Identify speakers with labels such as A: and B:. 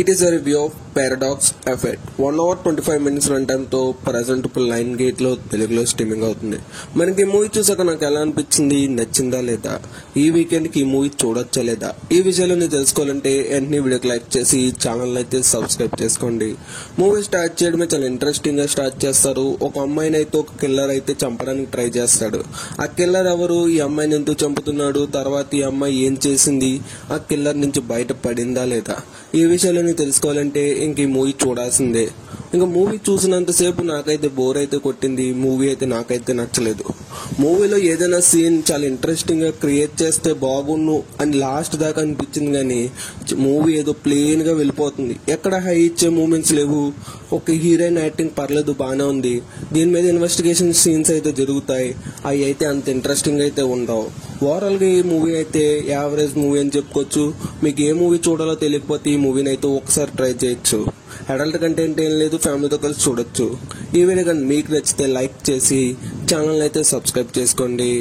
A: It is a review of Paradox Effect. 1 hour 25 minutes run time తో present ఇప్పుడు line gate లో తెలుగులో streaming అవుతుంది. మనకి ఈ మూవీ చూసాక నాకు ఎలా అనిపించింది, నచ్చిందా లేదా, ఈ వీకెండ్ కి ఈ మూవీ చూడొచ్చా లేదా, ఈ విషయాలు నేను తెలుసుకోవాలంటే వెంటనే వీడియోకి లైక్ చేసి ఛానల్ అయితే సబ్స్క్రైబ్ చేసుకోండి. మూవీ స్టార్ట్ చేయడమే చాలా ఇంట్రెస్టింగ్ గా స్టార్ట్ చేస్తారు. ఒక అమ్మాయిని అయితే ఒక కిల్లర్ అయితే చంపడానికి ట్రై చేస్తాడు. ఆ కిల్లర్ ఎవరు, ఈ అమ్మాయిని ఎందుకు చంపుతున్నాడు, తర్వాత ఈ అమ్మాయి ఏం చేసింది, ఆ కిల్లర్ నుంచి బయట పడిందా లేదా, ఈ విషయాలని తెలుసుకోవాలంటే ఇంక ఈ మూవీ చూడాల్సిందే. ఇంకా మూవీ చూసినంతసేపు నాకైతే బోర్ అయితే కొట్టింది. మూవీ అయితే నాకైతే నచ్చలేదు. మూవీలో ఏదైనా సీన్ చాలా ఇంట్రెస్టింగ్ గా క్రియేట్ చేస్తే బాగుండు అని లాస్ట్ దాకా అనిపించింది, కానీ మూవీ ఏదో ప్లెయిన్ గా వెళ్ళిపోతుంది. ఎక్కడ హై ఇచ్చే మూమెంట్స్ లేవు. ఒక హీరోయిన్ యాక్టింగ్ పర్లేదు, బాగానే ఉంది. దీని మీద ఇన్వెస్టిగేషన్ సీన్స్ అయితే జరుగుతాయి, అవి అయితే అంత ఇంట్రెస్టింగ్ అయితే ఉండవు. ఓవరాల్ గా ఈ మూవీ అయితే యావరేజ్ మూవీ అని చెప్పుకోవచ్చు. మీకు ఏ మూవీ చూడాలో తెలియకపోతే ఈ మూవీని అయితే ఒకసారి ట్రై చేయొచ్చు. అడల్ట్ కంటెంట్ ఏం లేదు, ఫ్యామిలీతో కలిసి చూడొచ్చు. ఈ వీడియో కానీ మీకు నచ్చితే లైక్ చేసి ఛానల్ అయితే సబ్స్క్రైబ్ చేసుకోండి.